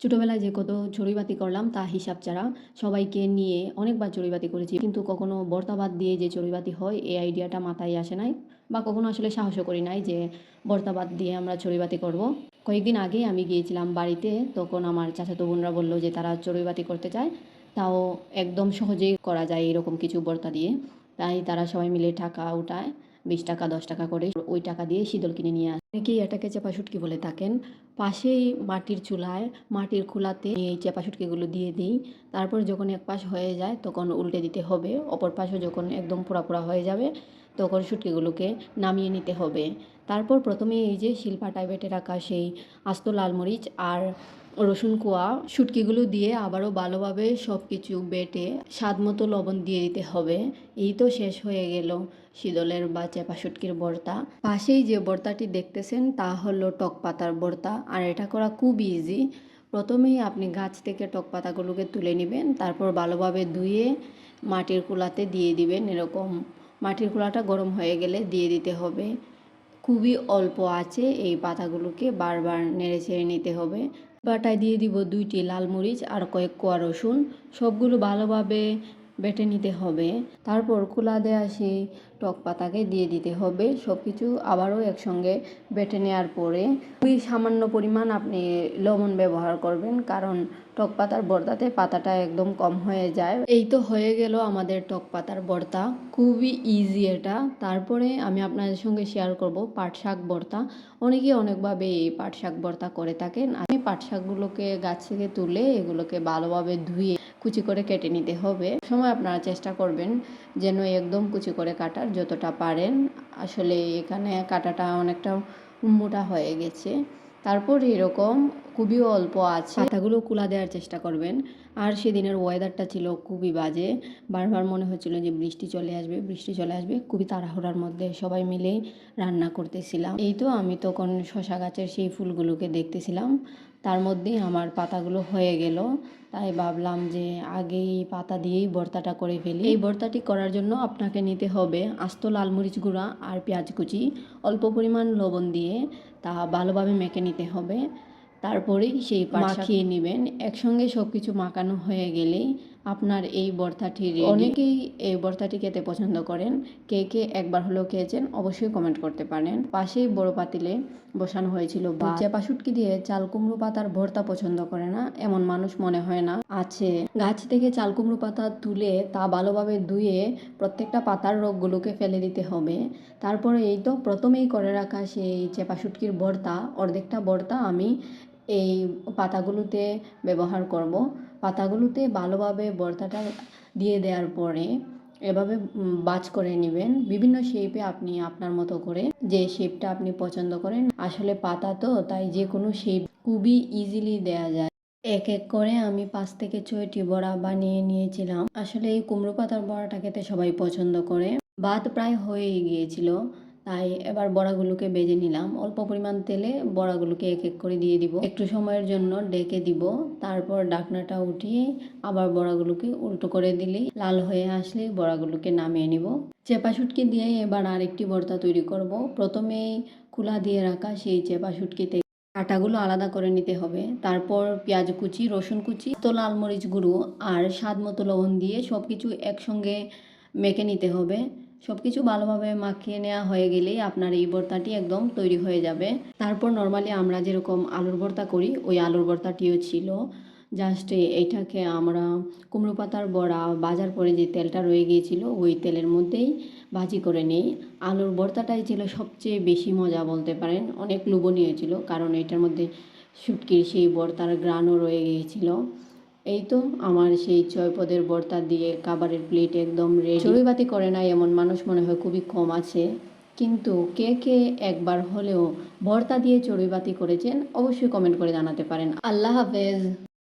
ছোটবেলায় যে কত চড়ুইভাতি করলাম তা হিসাব ছাড়া সবাইকে নিয়ে অনেকবার চড়ুইভাতি করেছি। কিন্তু কখনো ভর্তা ভাত দিয়ে যে চড়ুইভাতি হয় এই আইডিয়াটা মাথায় আসে নাই বা কখনো আসলে সাহসও করি নাই যে ভর্তা ভাত দিয়ে আমরা চড়ুইভাতি করব। কয়েকদিন আগেই আমি গিয়েছিলাম বাড়িতে, তখন আমার চাচাতো বোনরা বলল যে তারা চড়ুইভাতি করতে চায়, তাও একদম সহজেই করা যায় এরকম কিছু ভর্তা দিয়ে। তাই তারা সবাই মিলে টাকা উঠায়, 20 টাকা 10 টাকা করে, ওই টাকা দিয়ে শীতল কিনে নিয়ে আসে। অনেকেই এটাকে চেপা শুটকি বলে থাকেন। পাশেই মাটির চুলায় মাটির খোলাতে এই চেপা শুটকিগুলো দিয়ে দিই। তারপর যখন এক পাশ হয়ে যায় তখন উল্টে দিতে হবে, অপর পাশও যখন একদম পোড়া পোড়া হয়ে যাবে তখন শুটকিগুলোকে নামিয়ে নিতে হবে। তারপর প্রথমে এই যে শিলপাটায় বেটে রাখা সেই আস্ত লাল মরিচ আর রসুন কোয়া শুটকিগুলো দিয়ে আবারও ভালোভাবে সব কিছু বেটে স্বাদ মতো লবণ দিয়ে দিতে হবে। এই তো শেষ হয়ে গেল শীতলের বা চেপা শুটকির ভর্তা। পাশেই যে ভর্তাটি দেখতেছেন তা হলো টক পাতার ভর্তা, আর এটা করা খুব ইজি। প্রথমেই আপনি গাছ থেকে টক পাতাগুলোকে তুলে নেবেন, তারপর ভালোভাবে ধুয়ে মাটির কুলাতে দিয়ে দিবেন। এরকম মাটির কুলাটা গরম হয়ে গেলে দিয়ে দিতে হবে। খুবই অল্প আছে এই পাতাগুলোকে বারবার নেড়ে ছেড়ে নিতে হবে। বাটায় দিয়ে দিব 2টি লাল মরিচ আর কয়েক কোয়া রসুন, সবগুলো ভালোভাবে বেটে নিতে হবে। তারপর কুলা দেওয়া সেই টক পাতাকে দিয়ে দিতে হবে। সব কিছু আবারও একসঙ্গে বেটে নেওয়ার পরে খুবই সামান্য পরিমাণ আপনি লবণ ব্যবহার করবেন, কারণ টক পাতার ভর্তাতে পাতাটা একদম কম হয়ে যায়। এই তো হয়ে গেল আমাদের টক পাতার ভর্তা, খুবই ইজি এটা। তারপরে আমি আপনাদের সঙ্গে শেয়ার করব পাট শাক ভর্তা। অনেকে অনেকভাবে এই পাট শাক ভর্তা করে থাকেন। আমি পাট শাকগুলোকে গাছ থেকে তুলে এগুলোকে ভালোভাবে ধুয়ে কুচি করে কেটে নিতে হবে। সময় আপনারা চেষ্টা করবেন যেন একদম কুচি করে কাটার যতটা পারেন। আসলে এখানে কাটাটা অনেকটা মোটা হয়ে গেছে। তারপর এরকম খুবই অল্প আছে পাতাগুলো কুলা দেওয়ার চেষ্টা করবেন। আর সেদিনের ওয়েদারটা ছিল খুবই বাজে, বারবার মনে হচ্ছিল যে বৃষ্টি চলে আসবে, বৃষ্টি চলে আসবে। খুবই তাড়াহুড়ার মধ্যে সবাই মিলে রান্না করতেছিলাম। এই তো আমি তখন শশা গাছের সেই ফুলগুলোকে দেখতেছিলাম, তার মধ্যেই আমার পাতাগুলো হয়ে গেল। তাই ভাবলাম যে আগেই পাতা দিয়েই ভর্তাটা করে ফেলি। এই ভর্তাটি করার জন্য আপনাকে নিতে হবে আস্ত লাল মরিচ গুঁড়া আর পেঁয়াজ কুচি, অল্প পরিমাণ লবণ দিয়ে তা ভালোভাবে মেখে নিতে হবে। তারপরেই সেই মাখিয়ে নেবেন। একসঙ্গে সব কিছু মাখানো হয়ে গেলেই আপনার এই ভর্তাটি রেডি। অনেকেই এই ভর্তাটি খেতে পছন্দ করেন। কে কে একবার হলেও খেয়েছেন অবশ্যই কমেন্ট করতে পারেন। পাশেই বড় পাতিলে বসানো হয়েছিল ভাত। চেপা শুটকি দিয়ে চাল কুমড়ো পাতার ভর্তা পছন্দ করে না এমন মানুষ মনে হয় না আছে। গাছ থেকে চাল কুমড়ো পাতা তুলে তা ভালোভাবে ধুয়ে প্রত্যেকটা পাতার রোগগুলোকে ফেলে দিতে হবে। তারপরে এই তো প্রথমেই করে রাখা সেই চেপা শুটকির ভর্তা, অর্ধেকটা ভর্তা আমি এই পাতাগুলোতে ব্যবহার করব। পাতাগুলোতে ভালোভাবে ভর্তাটা দিয়ে দেওয়ার পরে এভাবে ভাঁজ করে নেবেন বিভিন্ন শেপে, আপনি আপনার মতো করে যে শেপটা আপনি পছন্দ করেন। আসলে পাতা তো তাই যে কোনো শেপ খুবই ইজিলি দেয়া যায়। এক এক করে আমি 5 থেকে 6টি বড়া বানিয়ে নিয়েছিলাম। আসলে এই কুমড়ো পাতার বড়াটা খেতে সবাই পছন্দ করে। ভাত প্রায় হয়েই গিয়েছিল, তাই এবার বড়াগুলোকে ভেজে নিলাম। অল্প পরিমাণ তেলে বড়াগুলোকে এক এক করে দিয়ে দিব, একটু সময়ের জন্য ঢেকে দিব। তারপর ঢাকনাটা উঠিয়ে আবার বড়াগুলোকে উল্টো করে দিলেই লাল হয়ে আসলে বড়াগুলোকে নামিয়ে নিব। চেপা শুটকি দিয়ে এবার আরেকটি ভর্তা তৈরি করব। প্রথমেই খোলা দিয়ে রাখা সেই চেপা শুটকিতে কাঁটাগুলো আলাদা করে নিতে হবে। তারপর পেঁয়াজ কুচি, রসুন কুচি, তো লাল মরিচ গুঁড়ো আর স্বাদ মতো লবণ দিয়ে সব কিছু একসঙ্গে মেখে নিতে হবে। সব কিছু ভালোভাবে মাখিয়ে নেওয়া হয়ে গেলেই আপনার এই ভর্তাটি একদম তৈরি হয়ে যাবে। তারপর নর্মালি আমরা যেরকম আলুর ভর্তা করি ওই আলুর ভর্তাটিও ছিল। জাস্ট এইটাকে আমরা কুমড়ো পাতার বড়া ভাজার পরে যে তেলটা রয়ে গিয়েছিল ওই তেলের মধ্যেই ভাজি করে নিই। আলুর ভর্তাটাই ছিল সবচেয়ে বেশি মজা বলতে পারেন, অনেক লোভনীয় ছিল, কারণ এটার মধ্যে শুটকির সেই ভর্তার গ্রানও রয়ে গিয়েছিল। এই তো আমার সেই 6 পদের ভর্তা দিয়ে খাবারের প্লেট একদম রেডি। চড়ুইভাতি করে না এমন মানুষ মনে হয় খুবই কম আছে, কিন্তু কে কে একবার হলেও ভর্তা দিয়ে চড়ুইভাতি করেছেন অবশ্যই কমেন্ট করে জানাতে পারেন। আল্লাহ হাফেজ।